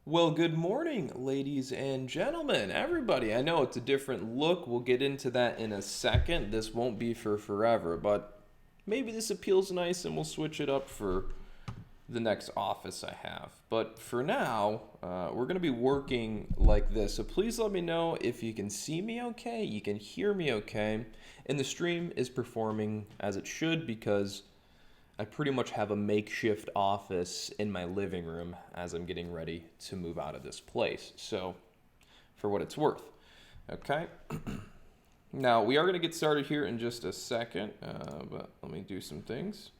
Well, good morning, ladies and gentlemen, everybody. I know it's a different look. We'll get into that in a second. This won't be for forever, but maybe this appeals nice and we'll switch it up for the next office I have. But for now, we're going to be working like this. So please let me know if you can see me okay, you can hear me okay, and the stream is performing as it should because I pretty much have a makeshift office in my living room as I'm getting ready to move out of this place. So, for what it's worth. Okay. Now, we are going to get started here in just a second, but let me do some things.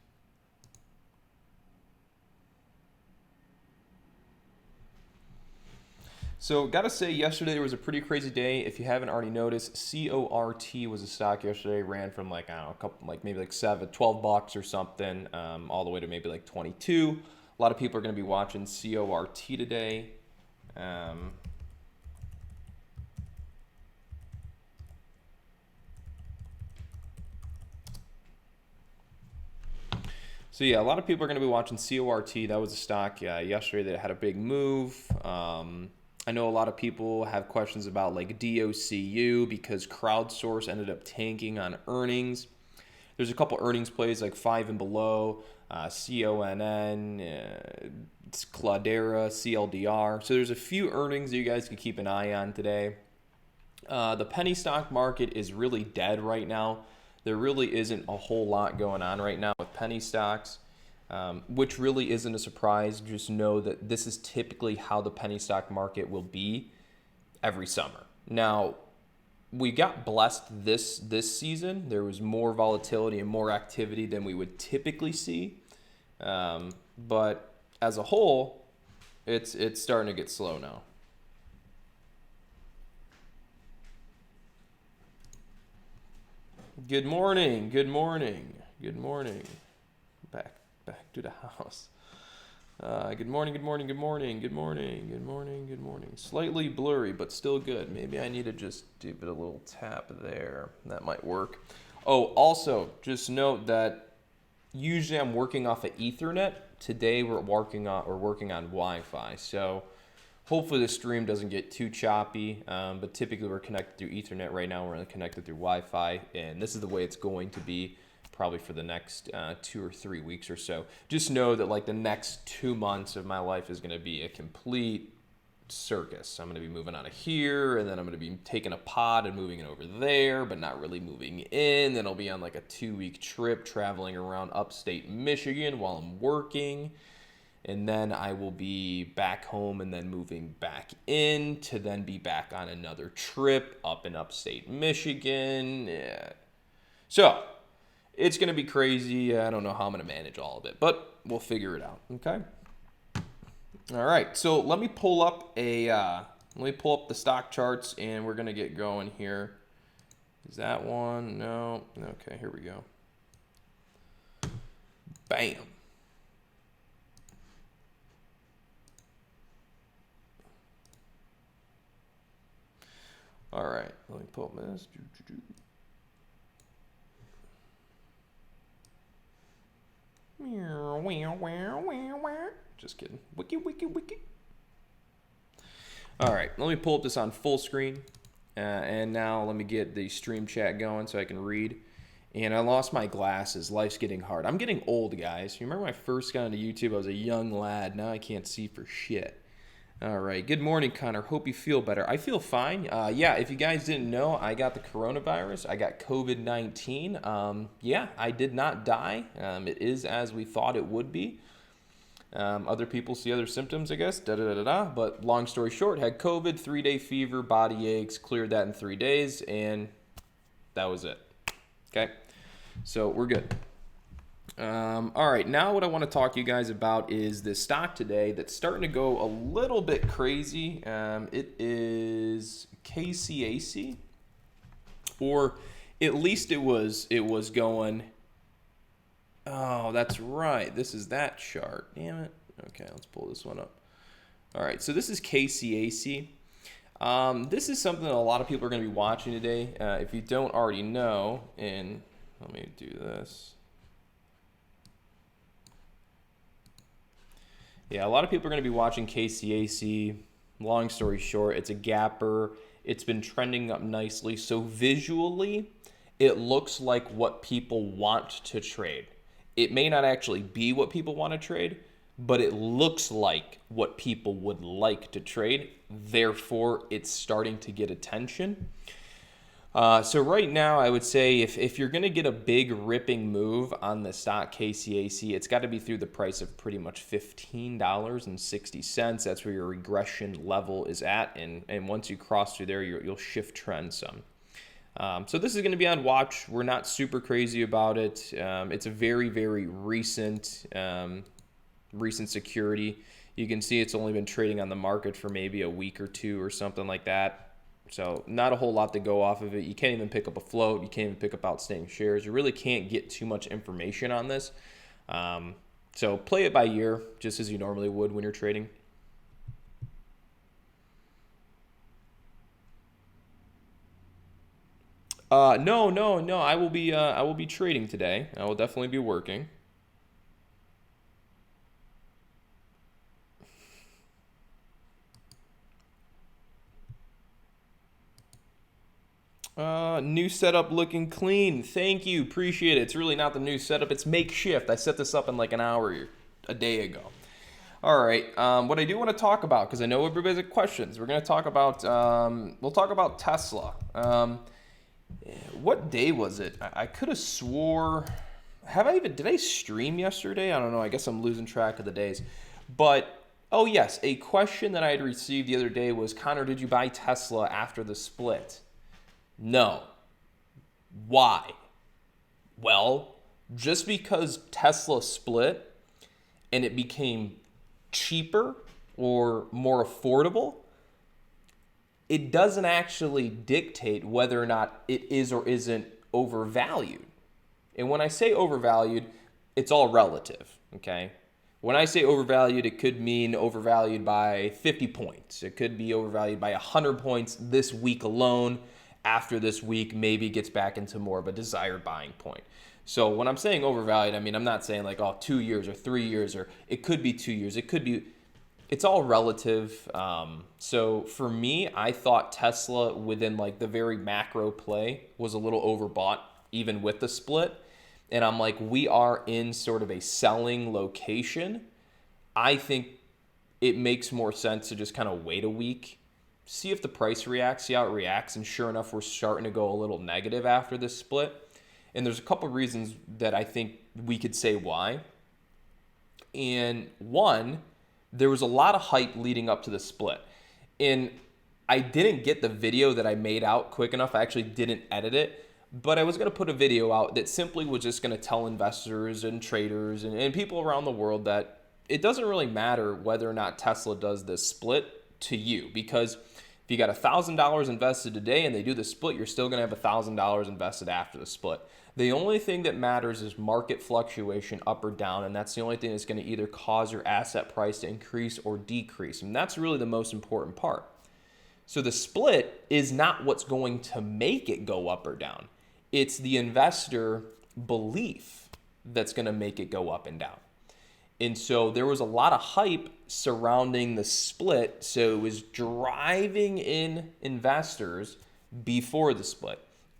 So, gotta say, yesterday was a pretty crazy day. If you haven't already noticed, CORT was a stock yesterday. Ran from like, I don't know, a couple, like maybe like 12 bucks or something, all the way to maybe like 22. A lot of people are gonna be watching CORT today. So yeah, a lot of people are going to be watching CORT. That was a stock yesterday that had a big move. I know a lot of people have questions about like DOCU because crowdsource ended up tanking on earnings. There's a couple earnings plays like Five and Below, CONN, Cladera, CLDR. So there's a few earnings that you guys can keep an eye on today. The penny stock market is really dead right now. There really isn't a whole lot going on right now with penny stocks, which really isn't a surprise. Just know that this is typically how the penny stock market will be every summer. Now, we got blessed this season. There was more volatility and more activity than we would typically see. But as a whole, it's starting to get slow now. Good morning. Good morning. Good morning. Back to the house. Good morning. Good morning. Good morning. Good morning. Good morning. Good morning. Slightly blurry, but still good. Maybe I need to just give it a little tap there. That might work. Oh, also, just note that usually I'm working off of Ethernet. Today we're working on Wi-Fi. So hopefully the stream doesn't get too choppy, but typically we're connected through Ethernet right now. We're connected through Wi-Fi, and this is the way it's going to be probably for the next 2 or 3 weeks or so. Just know that like the next 2 months of my life is going to be a complete circus. I'm going to be moving out of here, and then I'm going to be taking a pod and moving it over there, but not really moving in. Then I'll be on like a 2-week trip traveling around upstate Michigan while I'm working. And then I will be back home and then moving back in to then be back on another trip up in upstate Michigan. Yeah. So it's going to be crazy. I don't know how I'm going to manage all of it, but we'll figure it out. Okay. All right. So let me pull up the stock charts and we're going to get going here. Is that one? No. Okay. Here we go. Bam. All right, let me pull up this. Just kidding. Wiki. All right, let me pull up this on full screen. And now let me get the stream chat going so I can read. And I lost my glasses. Life's getting hard. I'm getting old, guys. You remember when I first got into YouTube? I was a young lad. Now I can't see for shit. All right. Good morning, Connor. Hope you feel better. I feel fine. Yeah, if you guys didn't know, I got the coronavirus. I got COVID-19. Yeah, I did not die. It is as we thought it would be. Other people see other symptoms, I guess. But long story short, had COVID, 3-day fever, body aches, cleared that in 3 days, and that was it. Okay? So we're good. All right, now what I want to talk to you guys about is this stock today that's starting to go a little bit crazy. It is Kcac, or at least it was going. Oh, that's right. This is that chart. Damn it. Okay, let's pull this one up. All right, so this is Kcac. This is something that a lot of people are going to be watching today. If you don't already know, and let me do this. Yeah, a lot of people are going to be watching KCAC. Long story short, it's a gapper. It's been trending up nicely. So visually, it looks like what people want to trade. It may not actually be what people want to trade, but it looks like what people would like to trade. Therefore, it's starting to get attention. So right now, I would say if you're going to get a big ripping move on the stock KCAC, it's got to be through the price of pretty much $15.60. That's where your regression level is at. And once you cross through there, you'll shift trend some. So this is going to be on watch. We're not super crazy about it. It's a very, very recent security. You can see it's only been trading on the market for maybe a week or two or something like that. So not a whole lot to go off of it. You can't even pick up a float. You can't even pick up outstanding shares. You really can't get too much information on this. So play it by ear, just as you normally would when you're trading. No. I will be trading today. I will definitely be working. New setup looking clean. Thank you. Appreciate it. It's really not the new setup. It's makeshift. I set this up in like an hour a day ago. All right. What I do want to talk about, because I know everybody's got questions, we're going to talk about, we'll talk about Tesla. What day was it? I could have swore, did I stream yesterday? I don't know. I guess I'm losing track of the days. But, oh yes, a question that I had received the other day was, Connor, did you buy Tesla after the split? No. Why? Well, just because Tesla split and it became cheaper or more affordable, it doesn't actually dictate whether or not it is or isn't overvalued. And when I say overvalued, it's all relative, okay? When I say overvalued, it could mean overvalued by 50 points. It could be overvalued by 100 points this week alone. After this week, maybe gets back into more of a desired buying point. So when I'm saying overvalued, I mean, I'm not saying like, 2 years or 3 years, or it could be 2 years. It could be, it's all relative. So for me, I thought Tesla within like the very macro play was a little overbought, even with the split. And I'm like, we are in sort of a selling location. I think it makes more sense to just kind of wait a week, see if the price reacts, see how it reacts, and sure enough, we're starting to go a little negative after this split. And there's a couple reasons that I think we could say why. And one, there was a lot of hype leading up to the split. And I didn't get the video that I made out quick enough. I actually didn't edit it. But I was going to put a video out that simply was just going to tell investors and traders and people around the world that it doesn't really matter whether or not Tesla does this split to you, because if you got $1,000 invested today and they do the split, you're still going to have $1,000 invested after the split. The only thing that matters is market fluctuation up or down, and that's the only thing that's going to either cause your asset price to increase or decrease, and that's really the most important part. So the split is not what's going to make it go up or down. It's the investor belief that's going to make it go up and down. And so there was a lot of hype surrounding the split, so it was driving in investors before the split.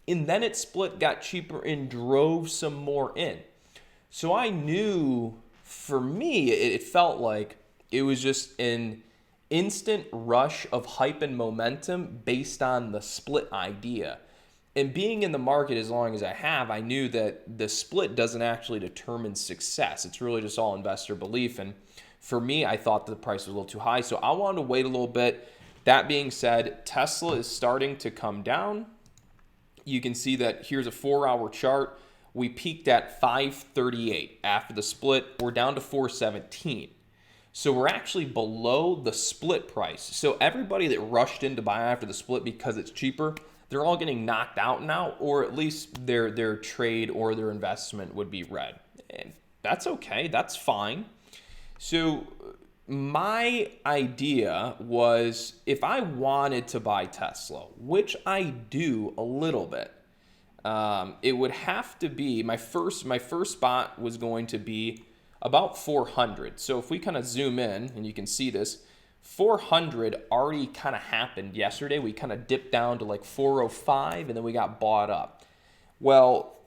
And then it split, got cheaper, and drove some more in. So I knew, for me, it felt like it was just an instant rush of hype and momentum based on the split idea. And being in the market as long as I have, I knew that the split doesn't actually determine success. It's really just all investor belief. And for me, I thought the price was a little too high, so I wanted to wait a little bit. That being said, Tesla is starting to come down. You can see that here's a 4-hour chart. We peaked at 538 after the split. We're down to 417. So we're actually below the split price. So everybody that rushed in to buy after the split because it's cheaper, they're all getting knocked out now, or at least their trade or their investment would be red. And that's okay. That's fine. So my idea was, if I wanted to buy Tesla, which I do a little bit, it would have to be, my first spot was going to be about 400. So if we kind of zoom in and you can see this, 400 already kind of happened yesterday. We kind of dipped down to like 405 and then we got bought up. Well,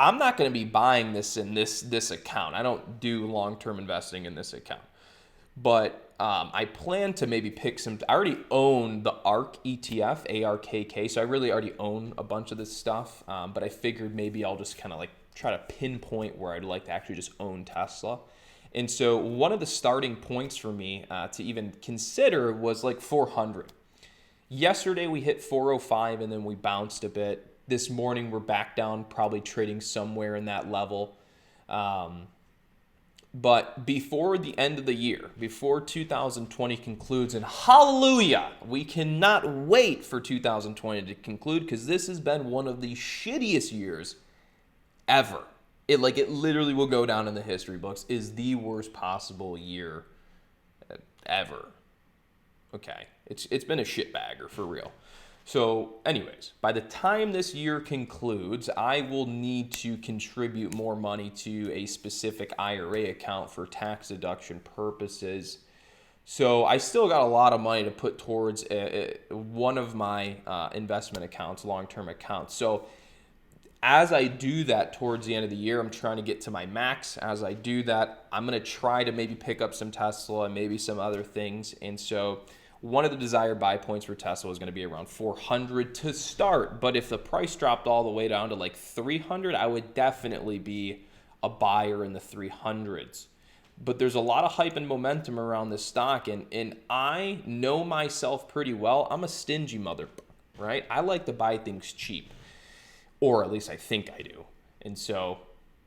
I'm not going to be buying this in this account. I don't do long-term investing in this account. But I plan to maybe pick some. I already own the ARK ETF, ARKK, so I really already own a bunch of this stuff. But I figured maybe I'll just kind of like try to pinpoint where I'd like to actually just own Tesla. And so one of the starting points for me to even consider was like 400. Yesterday we hit 405 and then we bounced a bit. This morning we're back down, probably trading somewhere in that level. But before the end of the year, before 2020 concludes, and hallelujah, we cannot wait for 2020 to conclude because this has been one of the shittiest years ever. It literally will go down in the history books, is the worst possible year ever. Okay, it's been a shitbagger for real. So anyways, by the time this year concludes, I will need to contribute more money to a specific IRA account for tax deduction purposes. So I still got a lot of money to put towards one of my investment accounts, long-term accounts. So as I do that towards the end of the year, I'm trying to get to my max. As I do that, I'm going to try to maybe pick up some Tesla and maybe some other things. And so one of the desired buy points for Tesla is going to be around 400 to start. But if the price dropped all the way down to like 300, I would definitely be a buyer in the 300s. But there's a lot of hype and momentum around this stock. And I know myself pretty well. I'm a stingy motherfucker, right? I like to buy things cheap. Or at least I think I do. And so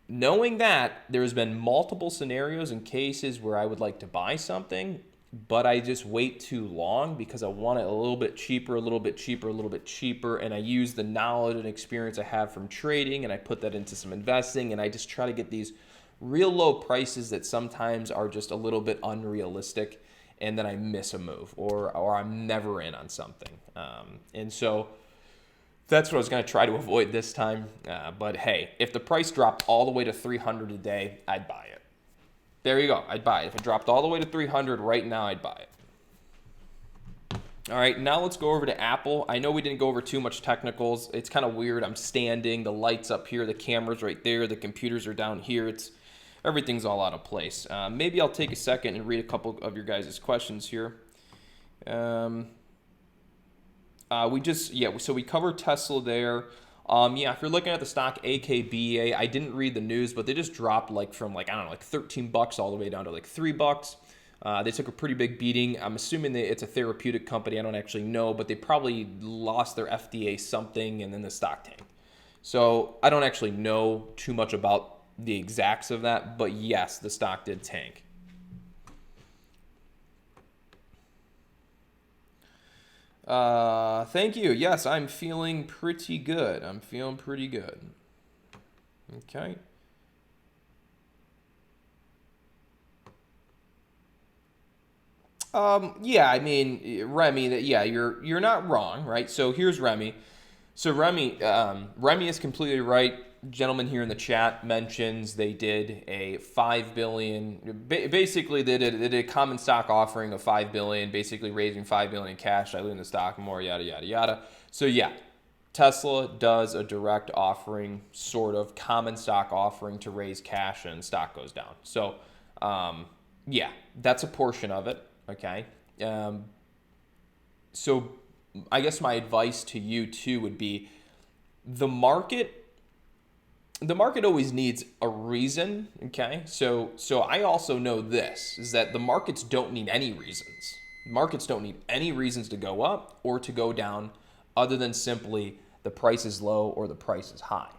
knowing that, there's been multiple scenarios and cases where I would like to buy something, but I just wait too long because I want it a little bit cheaper, a little bit cheaper, a little bit cheaper. And I use the knowledge and experience I have from trading and I put that into some investing. And I just try to get these real low prices that sometimes are just a little bit unrealistic. And then I miss a move or I'm never in on something. And so that's what I was going to try to avoid this time. But hey, if the price dropped all the way to 300 a day, I'd buy it. There you go. I'd buy it. If it dropped all the way to 300 right now, I'd buy it. All right, now let's go over to Apple. I know we didn't go over too much technicals. It's kind of weird. I'm standing. The light's up here. The camera's right there. The computers are down here. Everything's all out of place. Maybe I'll take a second and read a couple of your guys' questions here. So we covered Tesla there. If you're looking at the stock AKBA, I didn't read the news, but they just dropped from $13 all the way down to $3. They took a pretty big beating. I'm assuming that it's a therapeutic company. I don't actually know, but they probably lost their FDA something and then the stock tanked. So I don't actually know too much about the exacts of that, but yes, the stock did tank. Thank you. Yes, I'm feeling pretty good. Okay. Remy, you're not wrong, right? So here's Remy. So Remy is completely right. Gentleman here in the chat mentions they did a $5 billion. Basically, they did a common stock offering of $5 billion, basically raising $5 billion in cash, diluting the stock more, yada yada yada. So yeah, Tesla does a direct offering, sort of common stock offering to raise cash, and stock goes down. So that's a portion of it. Okay. So I guess my advice to you too would be the market always needs a reason, okay? So I also know this, is that the markets don't need any reasons. Markets don't need any reasons to go up or to go down other than simply the price is low or the price is high.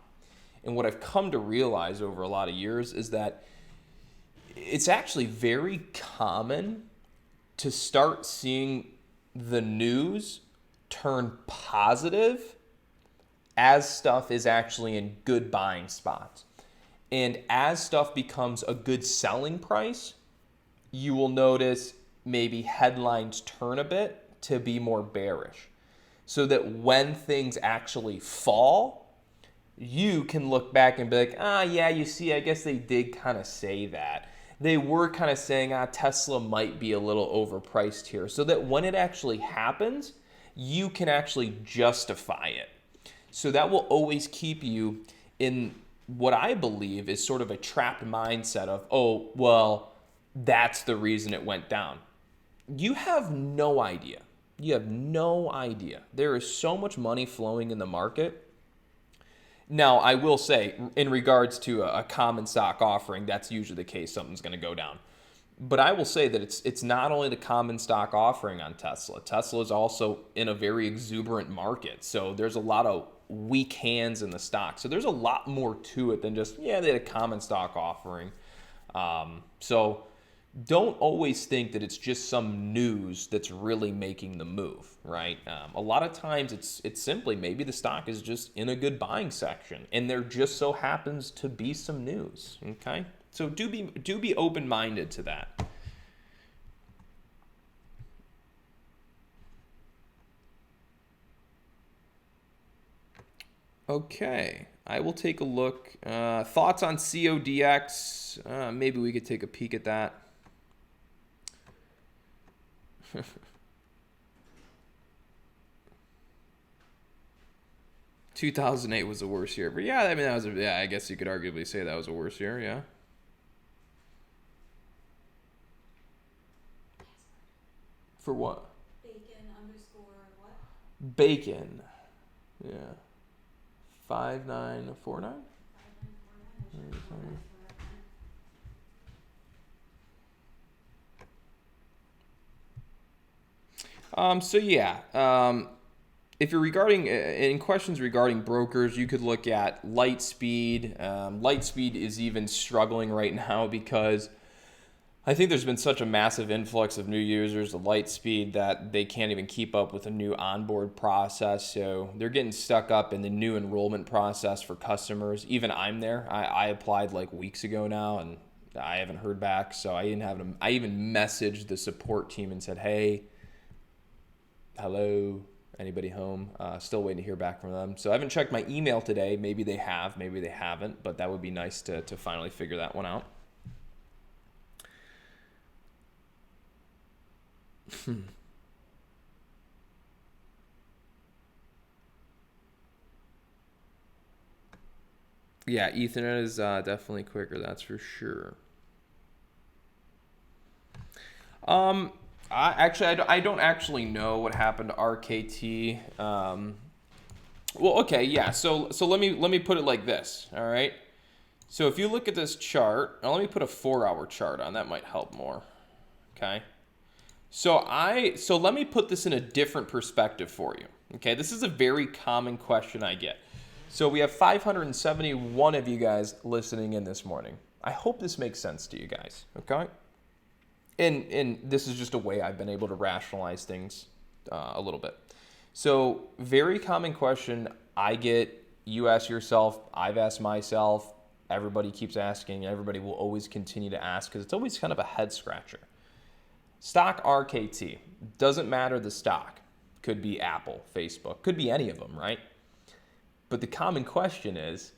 And what I've come to realize over a lot of years is that it's actually very common to start seeing the news turn positive as stuff is actually in good buying spots. And as stuff becomes a good selling price, you will notice maybe headlines turn a bit to be more bearish. So that when things actually fall, you can look back and be like, yeah, you see, I guess they did kind of say that. They were kind of saying, Tesla might be a little overpriced here, so that when it actually happens, you can actually justify it. So that will always keep you in what I believe is sort of a trapped mindset of, oh, well, that's the reason it went down. You have no idea. You have no idea. There is so much money flowing in the market. Now, I will say, in regards to a common stock offering, that's usually the case. Something's going to go down. But I will say that it's not only the common stock offering on Tesla. Tesla is also in a very exuberant market. So there's a lot of weak hands in the stock. So there's a lot more to it than just, they had a common stock offering. So don't always think that it's just some news that's really making the move, right? A lot of times it's simply maybe the stock is just in a good buying section and there just so happens to be some news, okay? So do be open-minded to that. Okay, I will take a look. Thoughts on Codx? Maybe we could take a peek at that. 2008 was the worst year, but yeah, I mean I guess you could arguably say that was a worse year, yeah. For what? Bacon. Yeah. 5949? So yeah, if you're in questions regarding brokers, you could look at Lightspeed. Lightspeed is even struggling right now because I think there's been such a massive influx of new users of Lightspeed that they can't even keep up with a new onboard process. So they're getting stuck up in the new enrollment process for customers. Even I'm there. I applied like weeks ago now and I haven't heard back. So I even messaged the support team and said, hey, hello, anybody home? Still waiting to hear back from them. So I haven't checked my email today. Maybe they have, maybe they haven't, but that would be nice to finally figure that one out. Yeah, Ethernet is definitely quicker, that's for sure. I don't actually know what happened to RKT. Well, okay, yeah. So let me put it like this. All right. So if you look at this chart, now let me put a 4-hour chart on. That might help more. Okay. So let me put this in a different perspective for you. Okay. This is a very common question I get. So we have 571 of you guys listening in this morning. I hope this makes sense to you guys. Okay. And this is just a way I've been able to rationalize things a little bit. So very common question I get, you ask yourself, I've asked myself, everybody keeps asking, everybody will always continue to ask because it's always kind of a head scratcher. Stock RKT, doesn't matter the stock. Could be Apple, Facebook, could be any of them, right? But the common question is,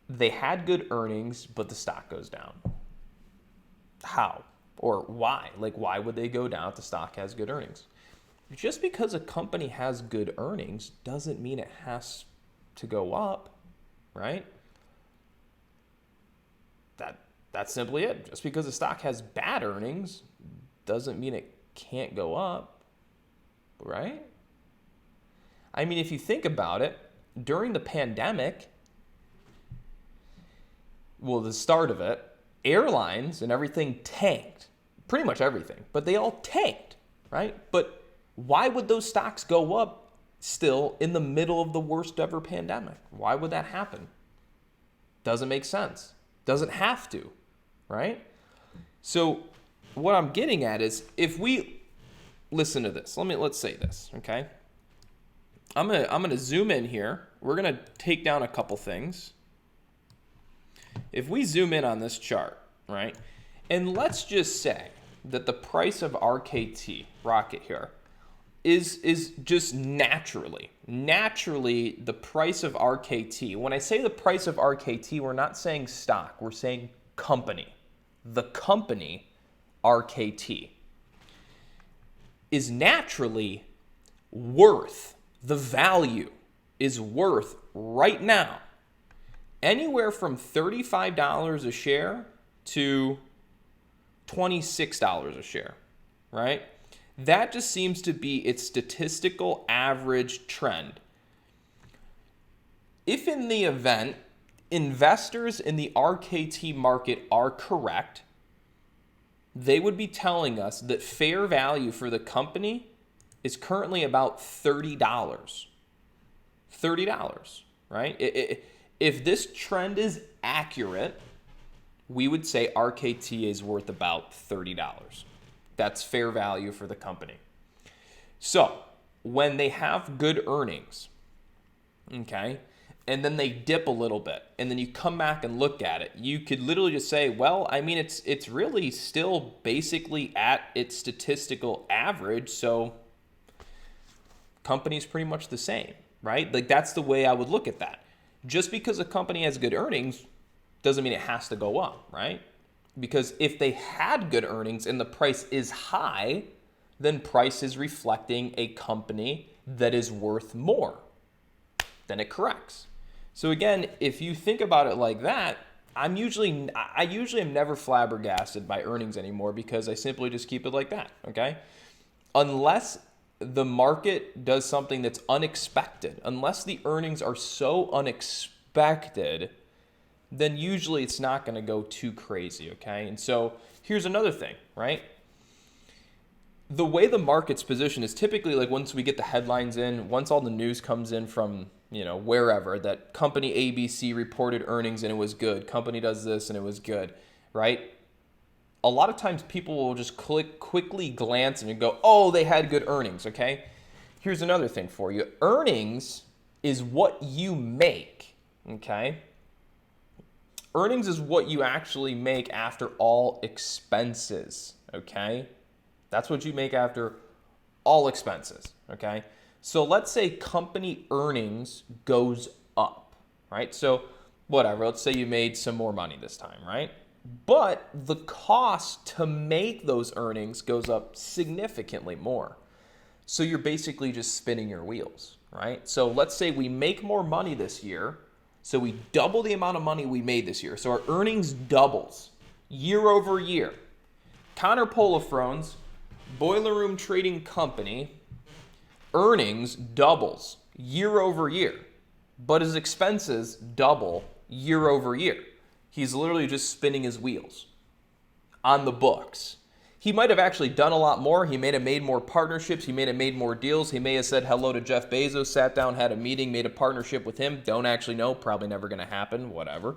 they had good earnings, but the stock goes down. How? Or why? Like, why would they go down if the stock has good earnings? Just because a company has good earnings doesn't mean it has to go up, right? That's simply it. Just because the stock has bad earnings doesn't mean it can't go up, right? I mean, if you think about it, during the pandemic, well, the start of it, airlines and everything tanked, pretty much everything, but they all tanked, right? But why would those stocks go up still in the middle of the worst ever pandemic? Why would that happen? Doesn't make sense. Doesn't have to, right? So what I'm getting at is, if we listen to this, let's say this, okay? I'm gonna zoom in here. We're gonna take down a couple things. If we zoom in on this chart, right, and let's just say that the price of RKT, Rocket here, is just naturally the price of RKT. When I say the price of RKT, we're not saying stock, we're saying company. The company RKT is naturally worth, the value is worth right now anywhere from $35 a share to $26 a share, right? That just seems to be its statistical average trend. If in the event investors in the RKT market are correct, they would be telling us that fair value for the company is currently about $30. $30, right? If this trend is accurate, we would say RKT is worth about $30. That's fair value for the company. So when they have good earnings, okay, and then they dip a little bit, and then you come back and look at it, you could literally just say, well, I mean, it's really still basically at its statistical average, so company's pretty much the same, right? Like, that's the way I would look at that. Just because a company has good earnings doesn't mean it has to go up, right? Because if they had good earnings and the price is high, then price is reflecting a company that is worth more. Then it corrects. So again, if you think about it like that, I usually am never flabbergasted by earnings anymore because I simply just keep it like that, okay? Unless the market does something that's unexpected, unless the earnings are so unexpected, then usually it's not going to go too crazy, okay? And so here's another thing, right? The way the market's positioned is typically like once we get the headlines in, once all the news comes in from, wherever, that company ABC reported earnings and it was good, company does this and it was good, right? A lot of times people will just quickly glance and go, oh, they had good earnings, okay? Here's another thing for you. Earnings is what you make, okay? Earnings is what you actually make after all expenses, okay? That's what you make after all expenses, okay? So let's say company earnings goes up, right? So whatever, let's say you made some more money this time, right? But the cost to make those earnings goes up significantly more. So you're basically just spinning your wheels, right? So let's say we make more money this year. So we double the amount of money we made this year. So our earnings doubles year over year. Connor Polifrone's Boiler Room Trading Company earnings doubles year over year, but his expenses double year over year. He's literally just spinning his wheels on the books. He might have actually done a lot more. He may have made more partnerships. He may have made more deals. He may have said hello to Jeff Bezos, sat down, had a meeting, made a partnership with him. Don't actually know. Probably never going to happen, whatever.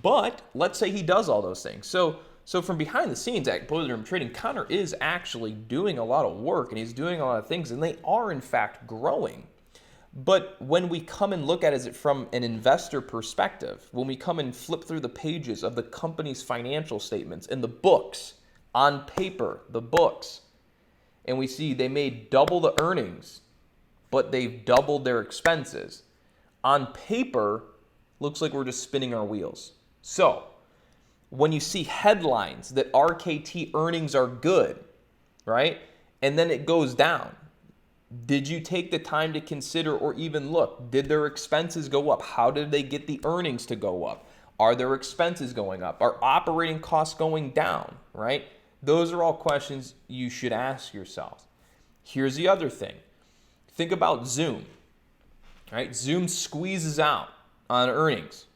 But let's say he does all those things. So from behind the scenes at Boiler Room Trading, Connor is actually doing a lot of work and he's doing a lot of things, and they are in fact growing. But when we come and look at it from an investor perspective, when we come and flip through the pages of the company's financial statements and the books, on paper, the books, and we see they made double the earnings, but they've doubled their expenses. On paper, looks like we're just spinning our wheels. So when you see headlines that RKT earnings are good, right, and then it goes down, did you take the time to consider or even look, did their expenses go up? How did they get the earnings to go up? Are their expenses going up? Are operating costs going down, right? Those are all questions you should ask yourself. Here's the other thing. Think about Zoom, right? Zoom squeezes out on earnings.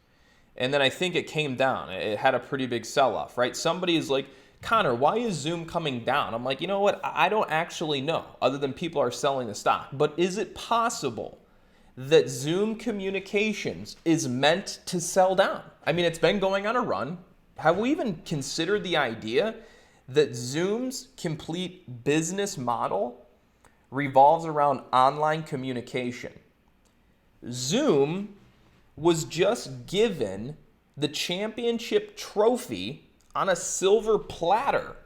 And then I think it came down. It had a pretty big sell-off, right? Somebody is like, Connor, why is Zoom coming down? I'm like, you know what? I don't actually know, other than people are selling the stock. But is it possible that Zoom Communications is meant to sell down? I mean, it's been going on a run. Have we even considered the idea that Zoom's complete business model revolves around online communication? Zoom was just given the championship trophy on a silver platter.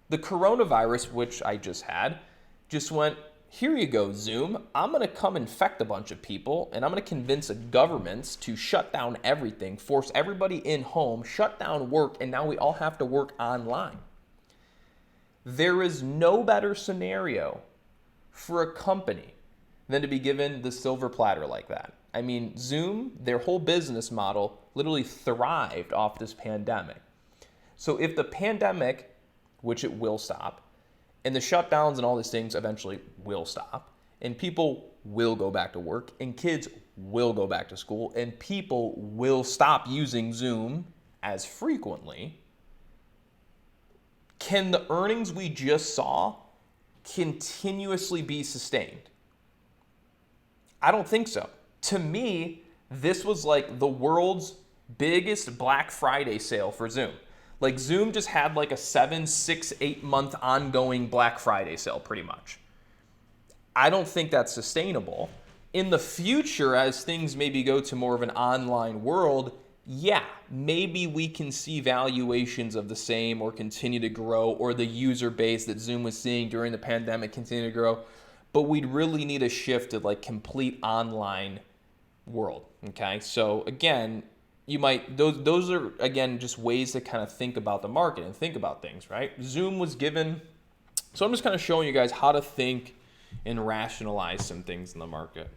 The coronavirus, which I just had, just went, here you go, Zoom. I'm going to come infect a bunch of people, and I'm going to convince governments to shut down everything, force everybody in home, shut down work, and now we all have to work online. There is no better scenario for a company than to be given the silver platter like that. I mean, Zoom, their whole business model literally thrived off this pandemic. So if the pandemic, which it will stop, and the shutdowns and all these things eventually will stop, and people will go back to work, and kids will go back to school, and people will stop using Zoom as frequently, can the earnings we just saw continuously be sustained? I don't think so. To me, this was like the world's biggest Black Friday sale for Zoom. Like Zoom just had like a 7, 6, 8 month ongoing Black Friday sale pretty much. I don't think that's sustainable. In the future, as things maybe go to more of an online world, yeah, maybe we can see valuations of the same or continue to grow, or the user base that Zoom was seeing during the pandemic continue to grow. But we'd really need a shift to like complete online world. Okay, so again, you might those are again just ways to kind of think about the market and think about things, right? Zoom was given, so I'm just kind of showing you guys how to think and rationalize some things in the market.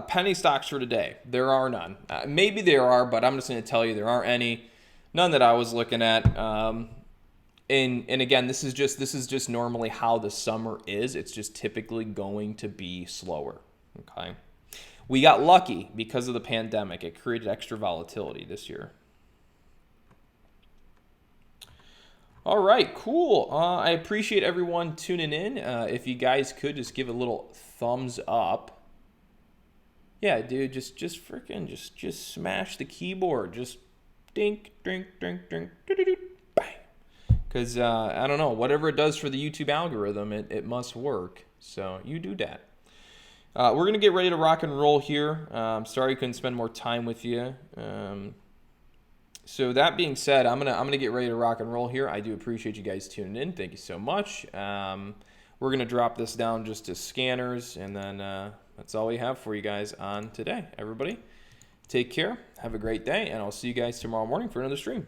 Penny stocks for today. There are none. Maybe there are, but I'm just going to tell you there aren't any. None that I was looking at. And again, this is just normally how the summer is. It's just typically going to be slower. Okay. We got lucky because of the pandemic. It created extra volatility this year. All right, cool. I appreciate everyone tuning in. If you guys could just give a little thumbs up. Yeah, dude, just freaking just smash the keyboard. Just dink, drink, drink, drink, bang. Because I don't know, whatever it does for the YouTube algorithm, it must work. So you do that. We're gonna get ready to rock and roll here. Sorry I couldn't spend more time with you. So that being said, I'm gonna get ready to rock and roll here. I do appreciate you guys tuning in. Thank you so much. We're gonna drop this down just to scanners, and then that's all we have for you guys on today. Everybody, take care. Have a great day, and I'll see you guys tomorrow morning for another stream.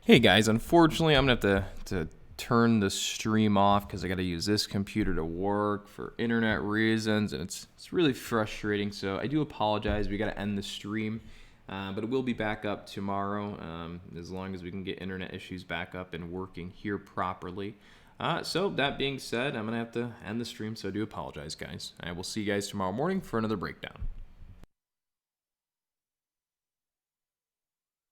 Hey guys, unfortunately I'm gonna have to turn the stream off because I gotta use this computer to work for internet reasons, and it's really frustrating. So I do apologize. We gotta end the stream, but it will be back up tomorrow as long as we can get internet issues back up and working here properly. So that being said, I'm gonna have to end the stream. So I do apologize, guys. I will see you guys tomorrow morning for another breakdown.